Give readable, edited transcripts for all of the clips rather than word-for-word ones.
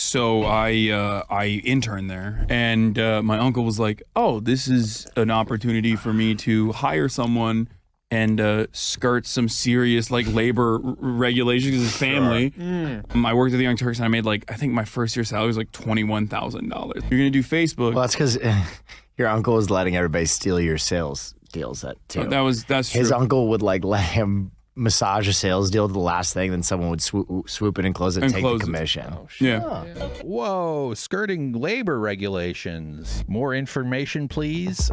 So I interned there, and my uncle was like, "Oh, this is an opportunity for me to hire someone and skirt some serious like labor regulations with his family." I worked at the Young Turks, and I made like I think my first year salary was like $21,000. You're gonna do Facebook? Well, that's because your uncle was letting everybody steal your sales deals. Too. That's true. His uncle would like let him massage a sales deal to the last thing, then someone would swoop it and close it and take the commission. Oh, shit. Yeah. Whoa, skirting labor regulations. More information, please.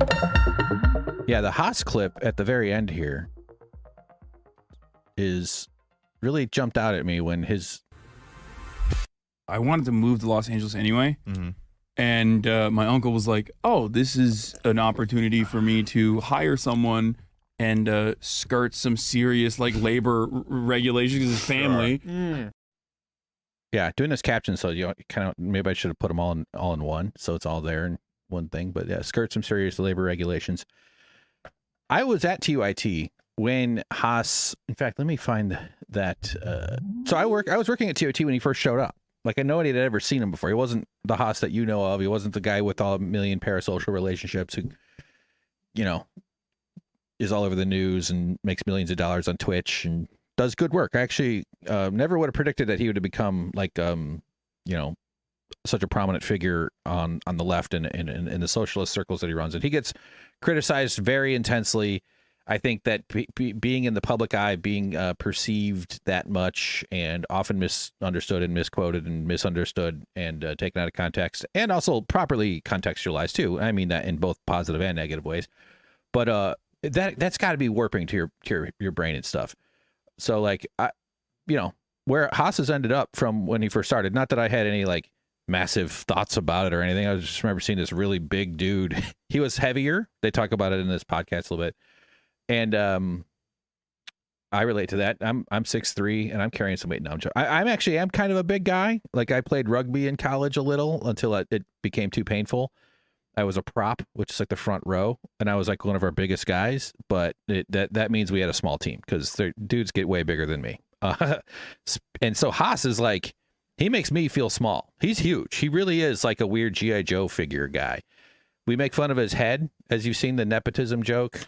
Yeah, the Haas clip at the very end here is really jumped out at me when his... I wanted to move to Los Angeles anyway. And my uncle was like, "Oh, this is an opportunity for me to hire someone and skirt some serious like labor regulations with his family." Yeah, doing this caption, so you kind of maybe I should have put them all in one, so it's all there in one thing. But yeah, skirt some serious labor regulations. I was at TYT when Haas. In fact, let me find that. So I was working at TYT when he first showed up. Like, nobody had ever seen him before. He wasn't the Haas that you know of. He wasn't the guy with all a million parasocial relationships who, you know, is all over the news and makes millions of dollars on Twitch and does good work. I actually never would have predicted that he would have become like, you know, such a prominent figure on the left and in the socialist circles that he runs. And he gets criticized very intensely. I think that being in the public eye, being perceived that much and often misunderstood and misquoted and misunderstood and taken out of context, and also properly contextualized too. I mean that in both positive and negative ways. But that's got to be warping to your brain and stuff. So like, you know, where Haas has ended up from when he first started, not that I had any like massive thoughts about it or anything. I just remember seeing this really big dude. He was heavier. They talk about it in this podcast a little bit. And I relate to that. I'm 6'3" and I'm carrying some weight now. I'm kind of a big guy. Like, I played rugby in college a little until it became too painful. I was a prop, which is like the front row, and I was like one of our biggest guys. But that means we had a small team because dudes get way bigger than me. And so Haas is like, he makes me feel small. He's huge. He really is like a weird G.I. Joe figure guy. We make fun of his head, as you've seen the nepotism joke.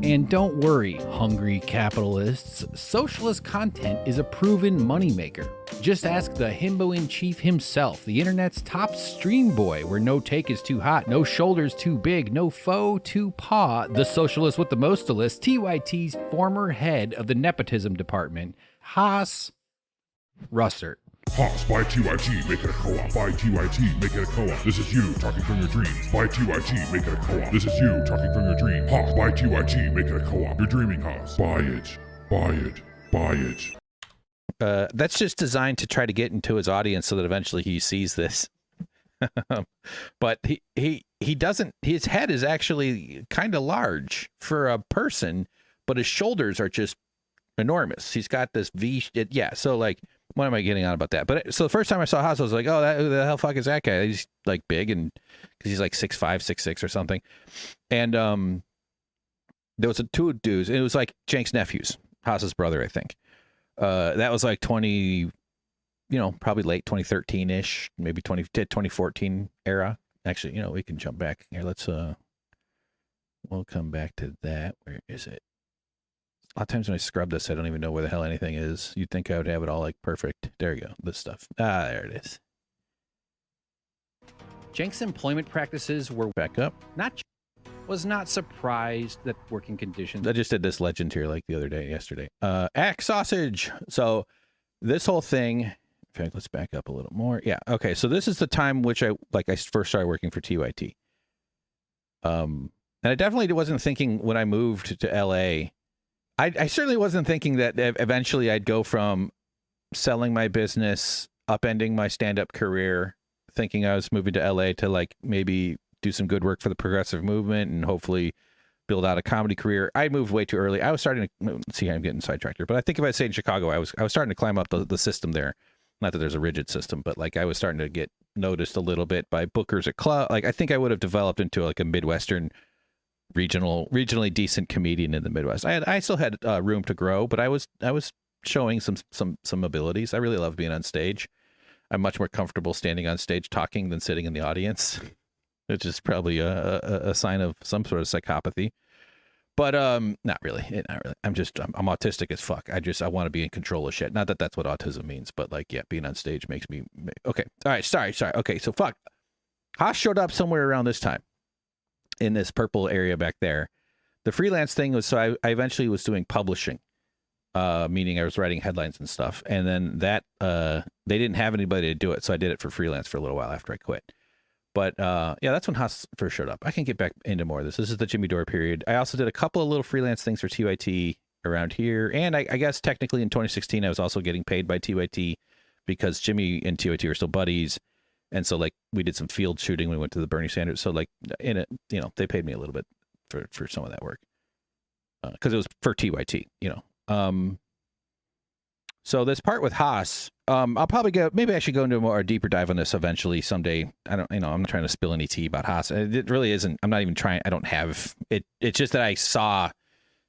And don't worry, hungry capitalists. Socialist content is a proven moneymaker. Just ask the himbo-in-chief himself, the internet's top stream boy, where no take is too hot, no shoulders too big, no foe too paw, the socialist with the mostolist, TYT's former head of the nepotism department, Haas Russert. Haas, buy TYT, make it a co-op. Buy TYT, make it a co-op. This is you talking from your dreams. Buy TYT, make it a co-op. This is you talking from your dreams. Haas, buy TYT, make it a co-op. You're dreaming, Haas. Buy it. Buy it. Buy it. That's just designed to try to get into his audience so that eventually he sees this. But he doesn't. His head is actually kind of large for a person, but his shoulders are just enormous. He's got this V. Yeah. So like, what am I getting on about that? But so the first time I saw Haas, I was like, oh, who the hell fuck is that guy? He's like big, and because he's like 6'5", 6'6" or something. And there was two dudes. And it was like Cenk's nephews, Haas's brother, I think. That was like 20, you know, probably late 2013-ish, maybe 2014 era. Actually, you know, we can jump back here. Let's we'll come back to that. Where is it? A lot of times when I scrub this, I don't even know where the hell anything is. You'd think I would have it all like perfect. There you go. This stuff. There it is. Cenk's employment practices were Back up. was not surprised that working conditions. I just did this legend here like the other day, yesterday. Axe sausage. So this whole thing, in fact, let's back up a little more. Yeah. Okay. So this is the time which I first started working for TYT. And I definitely wasn't thinking when I moved to LA. I certainly wasn't thinking that eventually I'd go from selling my business, upending my stand-up career, thinking I was moving to LA to like maybe do some good work for the progressive movement and hopefully build out a comedy career. I moved way too early. I was starting to see, I'm getting sidetracked here, but I think if I stayed in Chicago, I was starting to climb up the system there. Not that there's a rigid system, but like I was starting to get noticed a little bit by bookers at club. Like I think I would have developed into like a Midwestern regionally decent comedian in the Midwest. I still had room to grow, but I was showing some abilities. I really love being on stage. I'm much more comfortable standing on stage talking than sitting in the audience, which is probably a sign of some sort of psychopathy. But not really. I'm autistic as fuck. I want to be in control of shit. Not that that's what autism means, but like, yeah, being on stage makes me okay. All right, sorry. Okay, so fuck. Haas showed up somewhere around this time in this purple area back there. The freelance thing was, so I eventually was doing publishing, meaning I was writing headlines and stuff. And then that they didn't have anybody to do it, so I did it for freelance for a little while after I quit. But yeah, that's when Haas first showed up. I can get back into more of this. This is the Jimmy Dore period. I also did a couple of little freelance things for TYT around here. And I guess technically in 2016, I was also getting paid by TYT because Jimmy and TYT are still buddies. And so like we did some field shooting when we went to the Bernie Sanders. So like in it, you know, they paid me a little bit for some of that work because it was for TYT, you know. So this part with Haas, I'll probably maybe I should go into a more deeper dive on this eventually someday. I'm not trying to spill any tea about Haas. It really isn't. I'm not even trying. I don't have it. It's just that I saw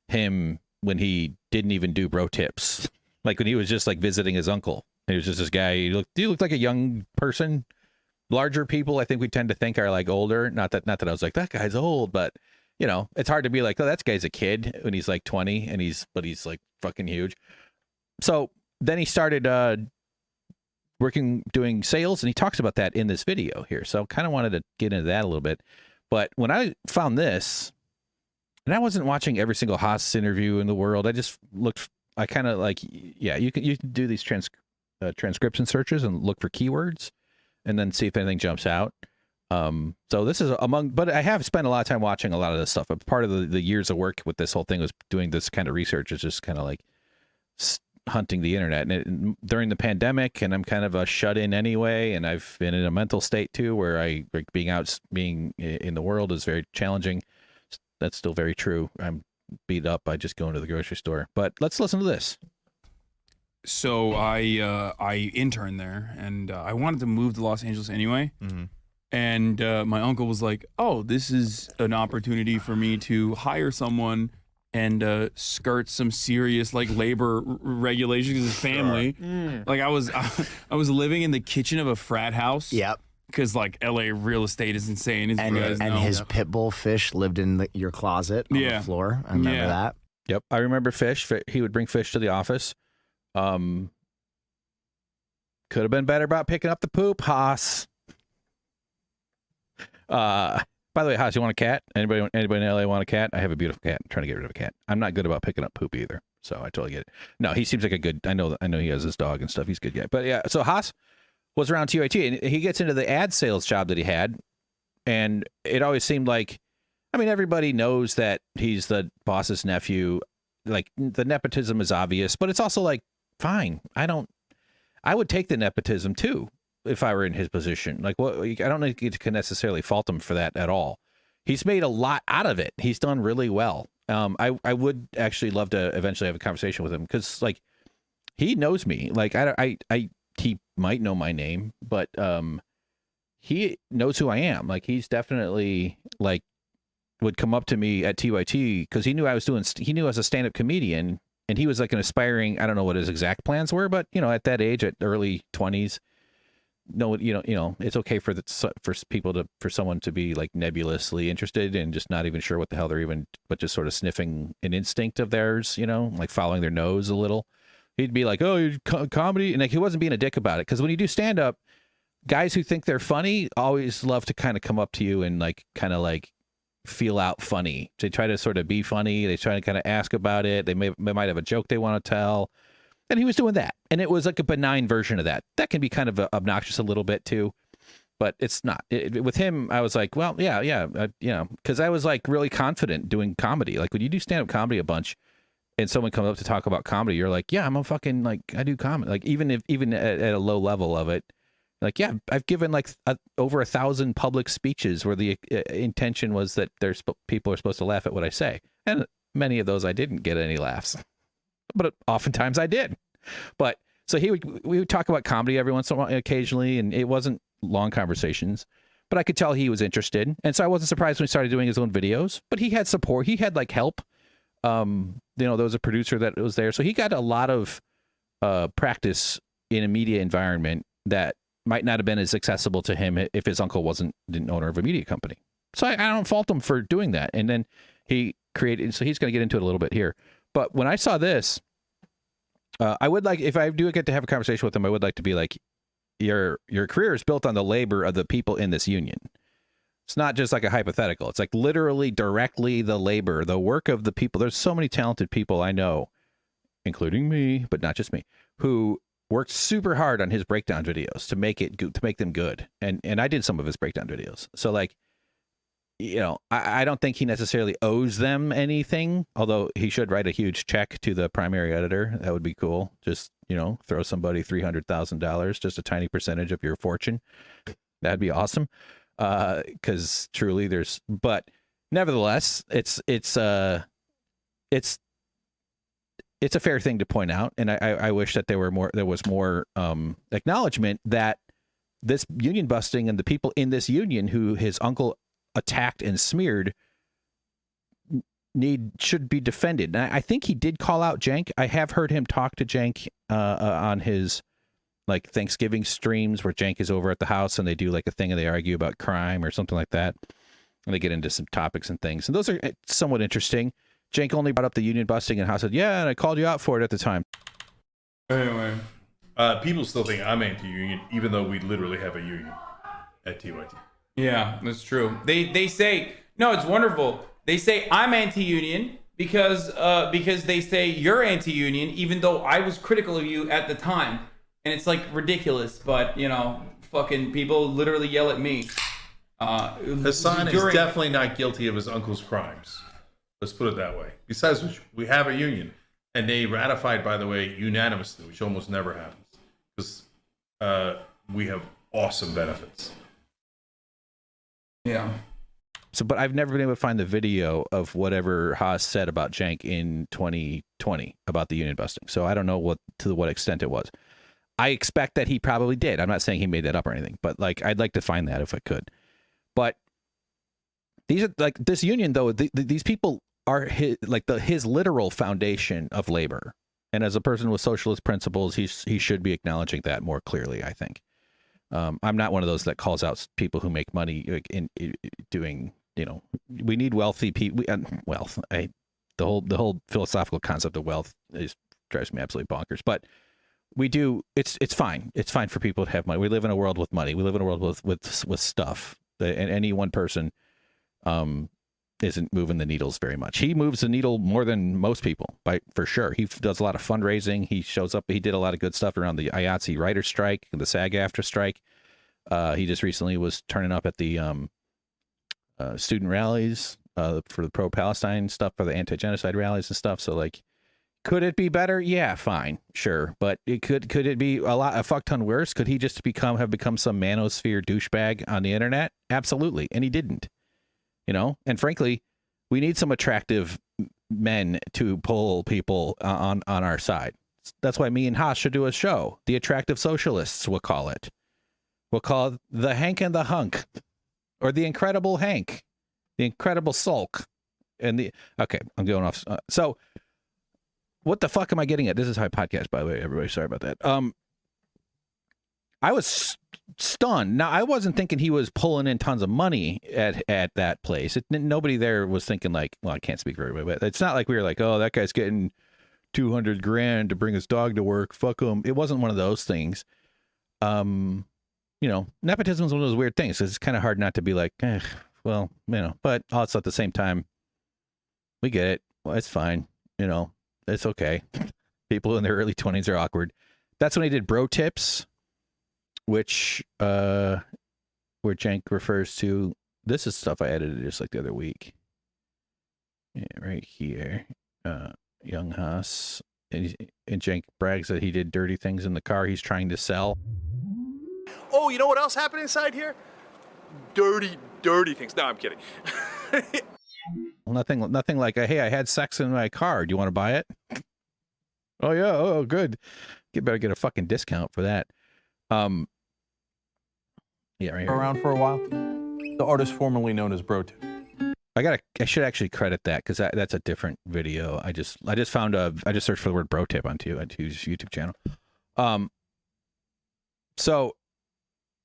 him when he didn't even do bro tips. Like when he was just like visiting his uncle. He was just this guy. He looked like a young person. Larger people, I think we tend to think are like older. Not that I was like, that guy's old, but you know, it's hard to be like, oh, that guy's a kid when he's like 20 and he's like fucking huge. So then he started doing sales, and he talks about that in this video here. So kind of wanted to get into that a little bit. But when I found this, and I wasn't watching every single Haas interview in the world, I just looked, I kind of like, yeah, you can do these transcription searches and look for keywords and then see if anything jumps out. So this is but I have spent a lot of time watching a lot of this stuff. But part of the years of work with this whole thing was doing this kind of research. Is just kind of like hunting the internet. And during the pandemic, and I'm kind of a shut in anyway, and I've been in a mental state too, where I like being in the world is very challenging. That's still very true. I'm beat up by just going to the grocery store. But let's listen to this. So I interned there, and I wanted to move to Los Angeles anyway. Mm-hmm. And my uncle was like, "Oh, this is an opportunity for me to hire someone and skirt some serious like labor regulations in his family." Like I was living in the kitchen of a frat house. Yep. Because like LA real estate is insane, as you guys know. And his pit bull Fish lived in your closet on the floor. I remember that. Yep, I remember Fish. He would bring Fish to the office. Could have been better about picking up the poop, Haas. By the way, Haas, you want a cat? Anybody in LA want a cat? I have a beautiful cat. I'm trying to get rid of a cat. I'm not good about picking up poop either, so I totally get it. No, he seems like a good. I know he has his dog and stuff. He's a good guy. But yeah, so Haas was around TYT, and he gets into the ad sales job that he had, and it always seemed like, I mean, everybody knows that he's the boss's nephew. Like the nepotism is obvious, but it's also like, fine. I would take the nepotism too if I were in his position. Like, what? I don't think you can necessarily fault him for that at all. He's made a lot out of it. He's done really well. I would actually love to eventually have a conversation with him because, like, he knows me. Like, he might know my name, but he knows who I am. Like, he's definitely like would come up to me at TYT because he knew I was he knew I was a stand-up comedian. And he was like an aspiring, I don't know what his exact plans were, but, you know, at that age, at early 20s, no, you know, it's okay for someone to be like nebulously interested and just not even sure what the hell they're even, but just sort of sniffing an instinct of theirs, you know, like following their nose a little. He'd be like, oh, you're comedy. And like, he wasn't being a dick about it. Because when you do stand up, guys who think they're funny always love to kind of come up to you and like, kind of like, feel out funny. They try to sort of be funny. They try to kind of ask about it. They might have a joke they want to tell. And he was doing that. And it was like a benign version of that. That can be kind of obnoxious a little bit too, but it's not. With him, I was like, well, yeah, you know, because I was like really confident doing comedy. Like when you do stand-up comedy a bunch and someone comes up to talk about comedy, you're like, yeah, I'm a fucking, like, I do comedy. Like even at a low level of it, like, yeah, I've given like over 1,000 public speeches where the intention was that people are supposed to laugh at what I say. And many of those I didn't get any laughs, but oftentimes I did. But so we would talk about comedy every once in a while, occasionally, and it wasn't long conversations, but I could tell he was interested. And so I wasn't surprised when he started doing his own videos, but he had support. He had like help. You know, there was a producer that was there. So he got a lot of practice in a media environment that might not have been as accessible to him if his uncle wasn't the owner of a media company. So I don't fault him for doing that. And then he created, so he's going to get into it a little bit here. But when I saw this, I would like, if I do get to have a conversation with him, I would like to be like, your career is built on the labor of the people in this union. It's not just like a hypothetical. It's like literally directly the labor, the work of the people. There's so many talented people I know, including me, but not just me, who worked super hard on his breakdown videos to make them good. And I did some of his breakdown videos. So like, you know, I don't think he necessarily owes them anything, although he should write a huge check to the primary editor. That would be cool. Just, you know, throw somebody $300,000, just a tiny percentage of your fortune. That'd be awesome. Because truly but nevertheless, it's a fair thing to point out. And I wish that there was more acknowledgement that this union busting and the people in this union who his uncle attacked and smeared should be defended. And I think he did call out Cenk. I have heard him talk to Cenk on his like Thanksgiving streams where Cenk is over at the house and they do like a thing and they argue about crime or something like that. And they get into some topics and things. And those are somewhat interesting. Cenk only brought up the union busting and Haas said, yeah, and I called you out for it at the time. Anyway, people still think I'm anti-union, even though we literally have a union at TYT. Yeah, that's true. They say, no, it's wonderful. They say I'm anti-union because they say you're anti-union, even though I was critical of you at the time. And it's like ridiculous, but you know, fucking people literally yell at me. Hasan is definitely not guilty of his uncle's crimes. Let's put it that way. Besides which, we have a union, and they ratified, by the way, unanimously, which almost never happens, because we have awesome benefits. Yeah. So, but I've never been able to find the video of whatever Haas said about Cenk in 2020 about the union busting. So I don't know to what extent it was. I expect that he probably did. I'm not saying he made that up or anything, but like I'd like to find that if I could. But these are like this union though. These people are his literal foundation of labor. And as a person with socialist principles, he should be acknowledging that more clearly, I think. I'm not one of those that calls out people who make money in doing, you know, we need wealthy people. Wealth. The whole philosophical concept of wealth drives me absolutely bonkers. But we do. It's fine. It's fine for people to have money. We live in a world with money. We live in a world with stuff. And any one person isn't moving the needles very much. He moves the needle more than most people, for sure. He does a lot of fundraising. He shows up. He did a lot of good stuff around the IATSE writer strike, the SAG-AFTRA strike. He just recently was turning up at the student rallies for the pro-Palestine stuff, for the anti-genocide rallies and stuff. So, like, could it be better? Yeah, fine, sure. But it could it be a fuck ton worse? Could he just have become some manosphere douchebag on the internet? Absolutely, and he didn't. You know, and frankly, we need some attractive men to pull people on our side. That's why me and Haas should do a show. The Attractive Socialists, we'll call it. We'll call it The Hank and the Hunk, or The Incredible Hank, The Incredible Sulk, and okay, I'm going off. So, what the fuck am I getting at? This is High Podcast, by the way, everybody. Sorry about that. I was stunned. Now, I wasn't thinking he was pulling in tons of money at that place. Nobody there was thinking like, well, I can't speak for everybody, but it's not like we were like, oh, that guy's getting $200,000 to bring his dog to work. Fuck him. It wasn't one of those things. You know, nepotism is one of those weird things. It's kind of hard not to be like, well, you know, but also at the same time, we get it. Well, it's fine. You know, it's okay. People in their early 20s are awkward. That's when he did bro tips, which where Cenk refers to, this is stuff I edited just like the other week. Yeah, right here. Young Haas. And Cenk brags that he did dirty things in the car he's trying to sell. Oh, you know what else happened inside here? Dirty things. No, I'm kidding. Nothing like, hey, I had sex in my car. Do you want to buy it? Oh, yeah. Oh, good. You better get a fucking discount for that. Yeah, right here. Around for a while. The artist formerly known as Bro 2. I should actually credit that because that's a different video. I just found I just searched for the word bro tip on his YouTube channel. So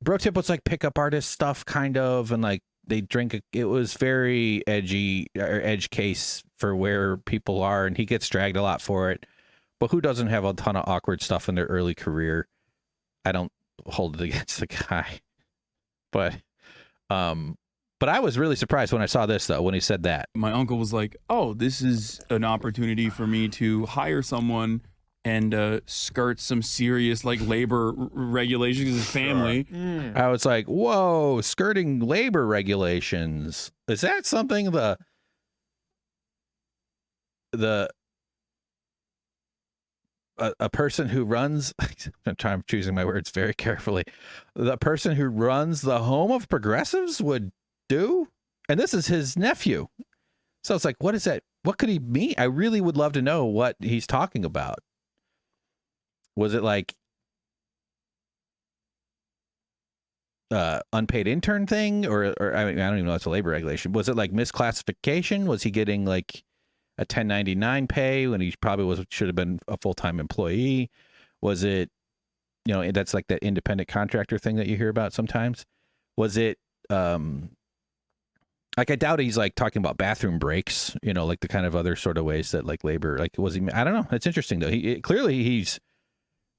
Bro Tip was like pickup artist stuff, kind of, and like they drink. It was very edgy or edge case for where people are, and he gets dragged a lot for it. But who doesn't have a ton of awkward stuff in their early career? I don't hold it against the guy, but I was really surprised when I saw this though, when he said that. My uncle was like, "Oh, this is an opportunity for me to hire someone and skirt some serious like labor regulations because his family." I was like, "Whoa, skirting labor regulations. Is that something a person who runs," I'm choosing my words very carefully, the person who runs the home of progressives would do? And this is his nephew. So it's like, what is that? What could he mean? I really would love to know what he's talking about. Was it like unpaid intern thing, or I mean, I don't even know, it's a labor regulation. Was it like misclassification? Was he getting like a 1099 pay when he probably should have been a full-time employee? Was it, you know, that's like that independent contractor thing that you hear about sometimes? Was it like, I doubt he's like talking about bathroom breaks, you know, like the kind of other sort of ways that like labor, like was he, I don't know. It's interesting though. Clearly he's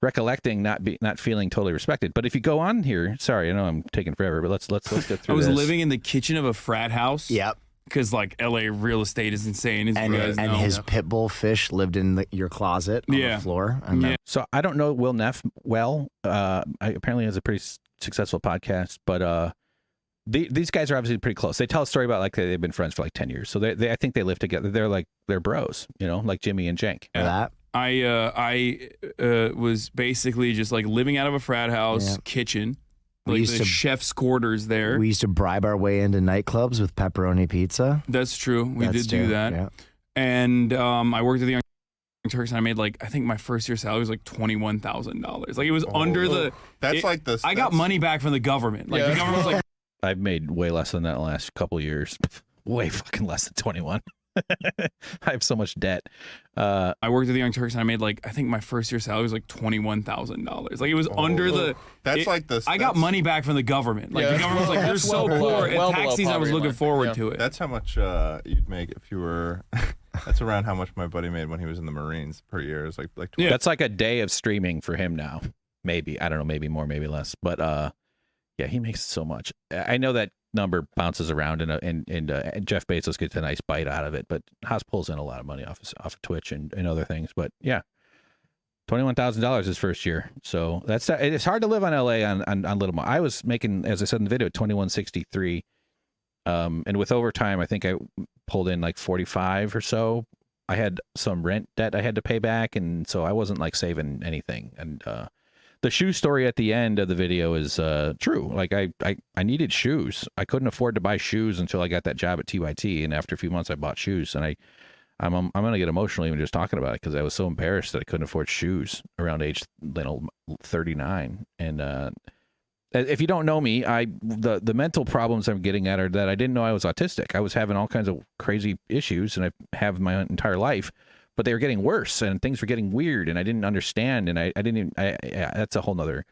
recollecting not feeling totally respected. But if you go on here, sorry, I know I'm taking forever, but let's get through. I was this. living in the kitchen of a frat house. Yep. Because like LA real estate is insane, as you guys know. His pit bull fish lived in your closet on the floor. So I don't know Will Neff well. Apparently has a pretty successful podcast, but these guys are obviously pretty close. They tell a story about like they've been friends for like 10 years. So I think they live together. They're bros, you know, like Jimmy and Cenk. That. I was basically just like living out of a frat house kitchen. Like the chef's quarters there. We used to bribe our way into nightclubs with pepperoni pizza. That's true. We did do that. Yeah. And I worked at the Young Turks, and I made like, I think my first year salary was like $21,000. Like it was under the. That's like this. I got money back from the government. Like the government was like. I've made way less than that in the last couple of years. Way fucking less than 21. I have so much debt. I worked at the Young Turks, and I made like, I think my first year salary was like $21,000. Like it was under the. That's like this. I got money back from the government. Like the government was like, "You're so poor." And tax season, I was looking forward to it. That's how much you'd make if you were. That's around how much my buddy made when he was in the Marines per year. It's like 20. Yeah. That's like a day of streaming for him now. Maybe, I don't know, maybe more, maybe less. But yeah, he makes so much. I know that number bounces around, and Jeff Bezos gets a nice bite out of it, but Haas pulls in a lot of money off of Twitch and other things. But yeah, $21,000 his first year. So it's hard to live on LA on little money. I was making, as I said in the video, $21.63, and with overtime, I think I pulled in like 45 or so. I had some rent debt I had to pay back, and so I wasn't like saving anything. And the shoe story at the end of the video is true. Like I needed shoes. I couldn't afford to buy shoes until I got that job at TYT, and after a few months I bought shoes. And I'm gonna get emotional even just talking about it, because I was so embarrassed that I couldn't afford shoes around age 39. And if you don't know me, the mental problems I'm getting at are that I didn't know I was autistic. I was having all kinds of crazy issues, and I have my entire life. But they were getting worse, and things were getting weird, and I didn't understand, and I didn't even. That's a whole nother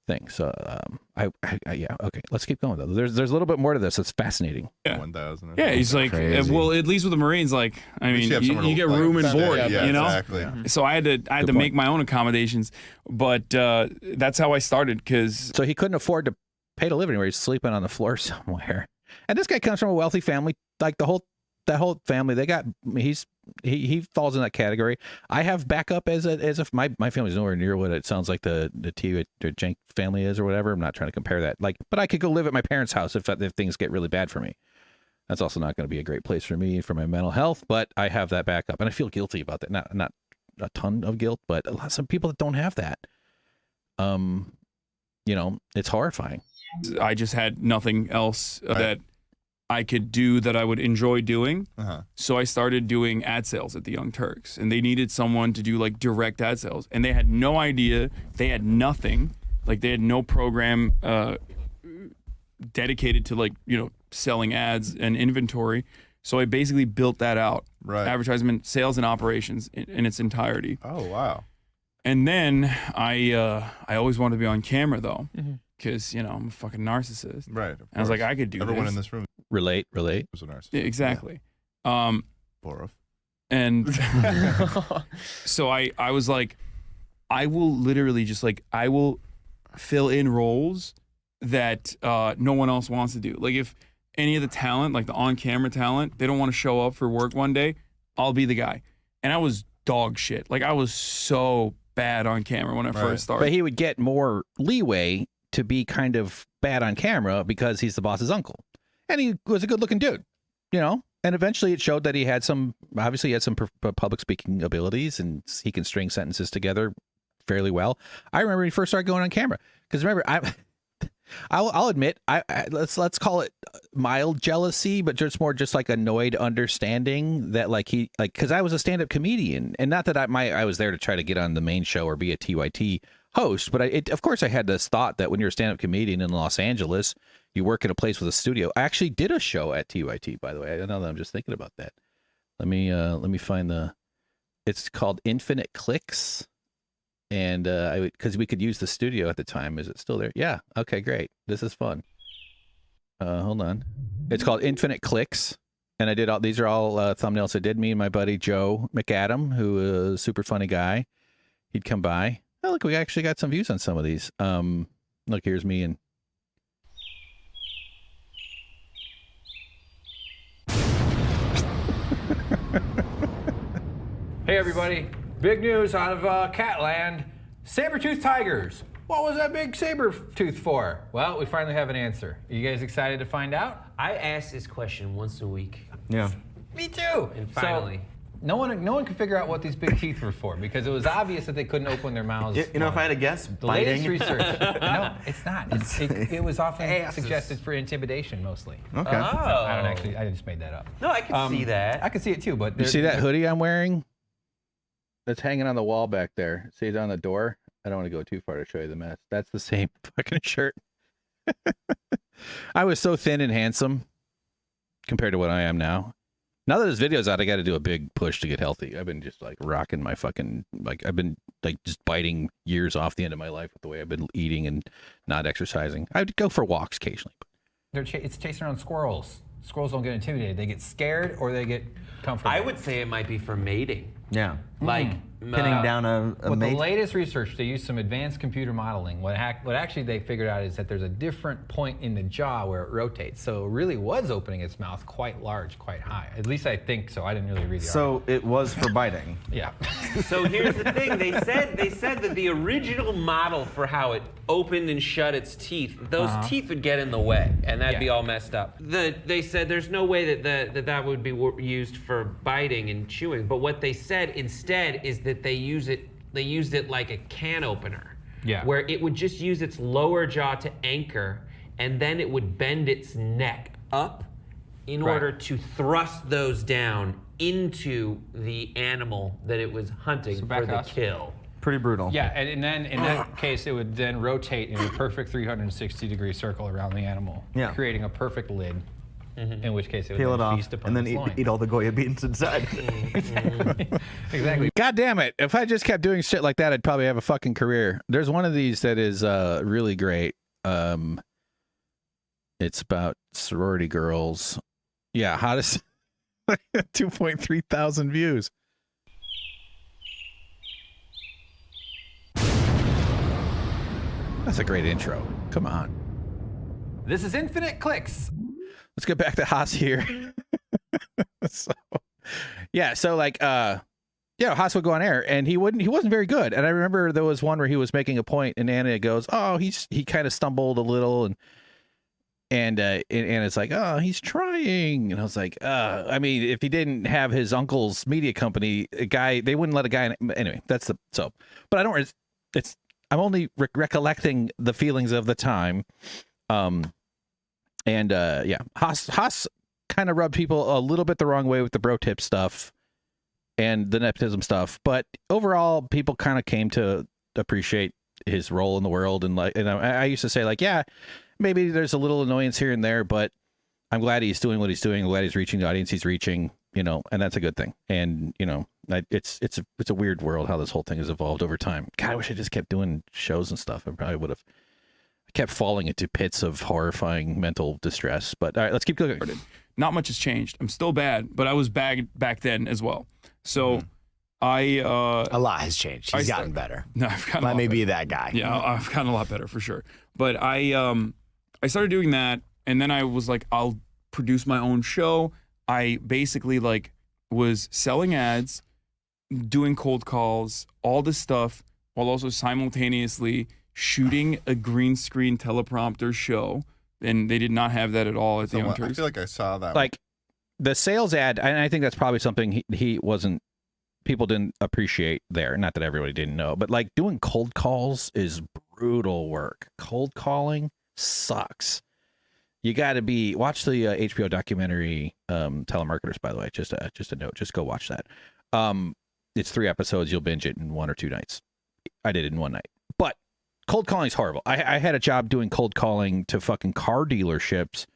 thing. So yeah, okay, let's keep going though. There's a little bit more to this. That's fascinating. Yeah. 1,000. Yeah, he's like, well, at least with the Marines, like, I mean, you get room and board, you know. Exactly. So I had to make my own accommodations, but that's how I started. Because so he couldn't afford to pay to live anywhere. He's sleeping on the floor somewhere, and this guy comes from a wealthy family. Like that whole family, they got he falls in that category. I have backup as if my family's nowhere near what it sounds like the TYT Cenk family is or whatever. I'm not trying to compare that. Like, but I could go live at my parents' house if things get really bad for me. That's also not going to be a great place for me for my mental health, but I have that backup, and I feel guilty about that. Not a ton of guilt, but some people that don't have that. You know, it's horrifying. I just had nothing else that I could do that I would enjoy doing. So I started doing ad sales at the Young Turks, and they needed someone to do like direct ad sales, and they had no idea. They had nothing. Like they had no program dedicated to like, you know, selling ads and inventory. So I basically built that out. Right. Advertisement, sales, and operations in its entirety. Oh wow. And then I always wanted to be on camera though. because I'm a fucking narcissist. Right. And I was like, I could do Everyone this. in this room Relate. was a narcissist. Yeah, exactly. Borov. And so I was like, I will literally just like, I will fill in roles that no one else wants to do. Like if any of the talent, like the on-camera talent, they don't want to show up for work one day, I'll be the guy. And I was dog shit. Like I was so bad on camera when I first started. But he would get more leeway to be kind of bad on camera because he's the boss's uncle. And he was a good-looking dude, And eventually it showed that he had obviously he had some public speaking abilities, and he can string sentences together fairly well. I remember when he first started going on camera. Because remember, I'll admit, let's call it mild jealousy, but just like annoyed understanding that because I was a stand-up comedian, and not that I was there to try to get on the main show or be a TYT host, but of course I had this thought that when you're a stand-up comedian in Los Angeles, you work in a place with a studio. I actually did a show at TYT, by the way. I know that I'm just thinking about that. Let me find it's called Infinite Clicks. And because we could use the studio at the time. Is it still there? Yeah. Okay, great. This is fun. Hold on. It's called Infinite Clicks. And I did these are all thumbnails I did. Me and my buddy Joe McAdam, who is a super funny guy. He'd come by. Oh, look, we actually got some views on some of these. Look, here's me and Hey everybody, big news out of Catland. Saber-toothed tigers. What was that big saber tooth for? Well, we finally have an answer. Are you guys excited to find out? I ask this question once a week. Yeah. Me too. And finally. So, no one could figure out what these big teeth were for because it was obvious that they couldn't open their mouths. If I had to guess, the biting. latest research. No, it's not. It was often suggested for intimidation mostly. Okay. I don't actually. I just made that up. No, I can see that. I can see it too, but you see that hoodie I'm wearing? That's hanging on the wall back there. See it on the door? I don't want to go too far to show you the mess. That's the same fucking shirt. I was so thin and handsome compared to what I am now. Now that this video's out, I got to do a big push to get healthy. I've been just like rocking my fucking, I've been like just biting years off the end of my life with the way I've been eating and not exercising. I'd go for walks occasionally. It's chasing around squirrels. Squirrels don't get intimidated. They get scared or they get comfortable. I would say it might be for mating. Yeah. Like Pinning down a with mate. the latest research, they used some advanced computer modeling. What actually they figured out is that there's a different point in the jaw where it rotates. So it really was opening its mouth quite large, quite high. At least I think so. I didn't really read the article. So it was for biting. Yeah. So here's the thing. They said that the original model for how it opened and shut its teeth, those teeth would get in the way, and that'd be all messed up. They said there's no way that would be used for biting and chewing. But what they said instead is that they used it like a can opener. Yeah. Where it would just use its lower jaw to anchor, and then it would bend its neck up in order to thrust those down into the animal that it was hunting for the kill. Pretty brutal. Yeah, and then in that case, it would then rotate in a perfect 360-degree circle around the animal, creating a perfect lid. In which case, it would peel it then off feast upon and then its loin. eat all the Goya beans inside. Exactly. God damn it. If I just kept doing shit like that, I'd probably have a fucking career. There's one of these that is really great. It's about sorority girls. Yeah, hottest 2.3 thousand views. That's a great intro. Come on. This is Infinite Clicks. Let's get back to Haas here. So Haas would go on air and he wasn't very good. And I remember there was one where he was making a point and Anna goes, "Oh, he kind of stumbled a little," and Anna's like, "Oh, he's trying." And I was like, I mean, if he didn't have his uncle's media company, they wouldn't let a guy anyway, but I'm only recollecting the feelings of the time. Haas kind of rubbed people a little bit the wrong way with the bro tip stuff and the nepotism stuff, but overall people kind of came to appreciate his role in the world. And I used to say maybe there's a little annoyance here and there, but I'm glad he's doing what he's doing. I'm glad he's reaching the audience he's reaching, and that's a good thing. And, it's a weird world how this whole thing has evolved over time. God, I wish I just kept doing shows and stuff. I I kept falling into pits of horrifying mental distress. But all right, let's keep going. Not much has changed. I'm still bad, but I was bad back then as well. So a lot has changed. He's gotten better. No, I've gotten Let a lot me better. be that guy. Yeah, I've gotten a lot better for sure. But I started doing that, and then I was like, I'll produce my own show. I basically like was selling ads, doing cold calls, all this stuff, while also simultaneously shooting a green screen teleprompter show. And they did not have that at all at the Young Turks. I feel like I saw that. Like the sales ad, and I think that's probably something he wasn't. People didn't appreciate there. Not that everybody didn't know, but like doing cold calls is brutal work. Cold calling sucks. You got to be watch the HBO documentary Telemarketers. By the way, just a note. Just go watch that. It's 3 episodes. You'll binge it in 1 or 2 nights. I did it in 1 night. But cold calling is horrible. I had a job doing cold calling to fucking car dealerships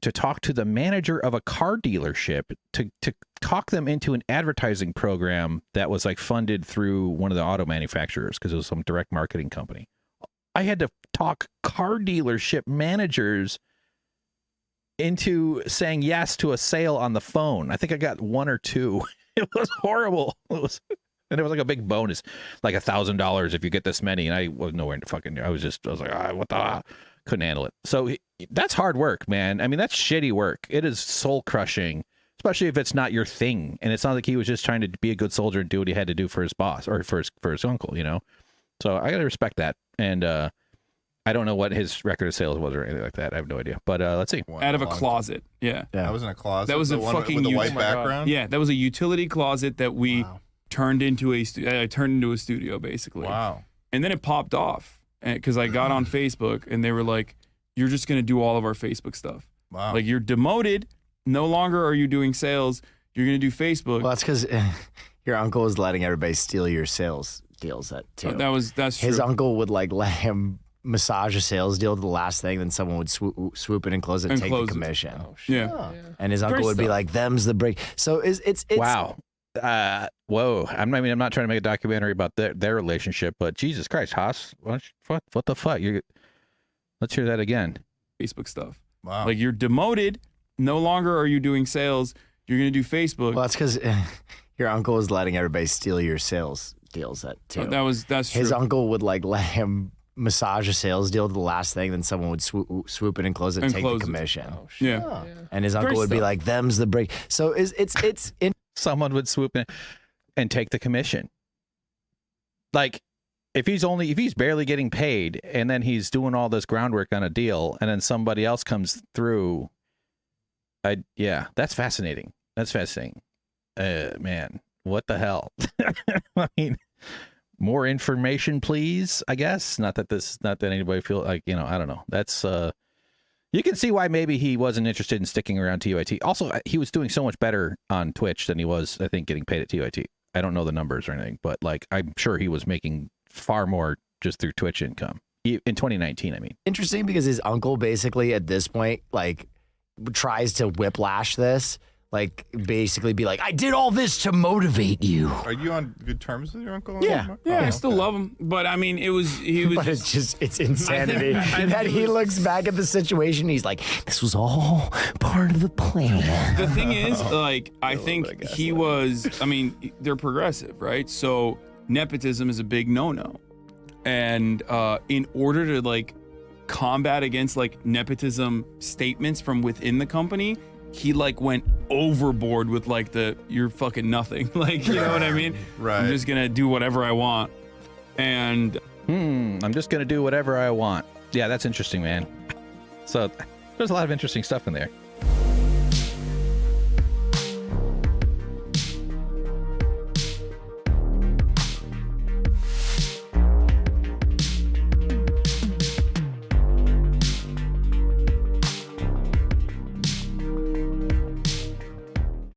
to talk to the manager of a car dealership to talk them into an advertising program that was like funded through one of the auto manufacturers because it was some direct marketing company. I had to talk car dealership managers into saying yes to a sale on the phone. I think I got 1 or 2. It was horrible. And it was like a big bonus, like $1,000 if you get this many. And I was nowhere to fucking. I was like, what the? Couldn't handle it. So that's hard work, man. I mean, that's shitty work. It is soul crushing, especially if it's not your thing. And it's not like he was just trying to be a good soldier and do what he had to do for his boss or for his uncle, you know. So I gotta respect that. And I don't know what his record of sales was or anything like that. I have no idea. But let's see. Out of a closet. Yeah. That was in a closet. That was a one fucking with a white background. Yeah, that was a utility closet that we turned into a studio basically. Wow. And then it popped off because I got on Facebook and they were like, "You're just gonna do all of our Facebook stuff. Wow. Like you're demoted. No longer are you doing sales. You're gonna do Facebook." Well, that's because your uncle was letting everybody steal your sales deals. That's true. His uncle would like let him massage a sales deal to the last thing, then someone would swoop in and close it and take the commission. Oh, yeah. And his uncle would be like, "Them's the break." So it's wow. Whoa. I'm not trying to make a documentary about their relationship, but Jesus Christ, Haas, what the fuck? Let's hear that again. Facebook stuff. Wow. Like you're demoted. No longer are you doing sales. You're gonna do Facebook. Well, that's because your uncle was letting everybody steal your sales deals. That's true. His uncle would like let him massage a sales deal to the last thing, then someone would swoop in and close it and take the commission. Oh, yeah. And his uncle would be like, "Them's the break." So it's someone would swoop in and take the commission. Like if he's barely getting paid and then he's doing all this groundwork on a deal and then somebody else comes through. That's fascinating. That's fascinating. Man, what the hell? I mean, more information, please, I guess. Not that anybody feel like, I don't know. That's you can see why maybe he wasn't interested in sticking around TYT. Also, he was doing so much better on Twitch than he was, I think, getting paid at TYT. I don't know the numbers or anything, but like I'm sure he was making far more just through Twitch income in 2019. I mean, interesting because his uncle basically at this point like tries to whiplash this. Like basically be like, "I did all this to motivate you." Are you on good terms with your uncle? Yeah, I still love him, but I mean, he was. But it's insanity that he looks back at the situation. He's like, "This was all part of the plan." The thing is, like, I think he was. I mean, they're progressive, right? So nepotism is a big no-no, and in order to like combat against like nepotism statements from within the company, he like went overboard with like you're fucking nothing. Like, you know what I mean? Right. I'm just gonna do whatever I want. And I'm just gonna do whatever I want. Yeah, that's interesting, man. So there's a lot of interesting stuff in there.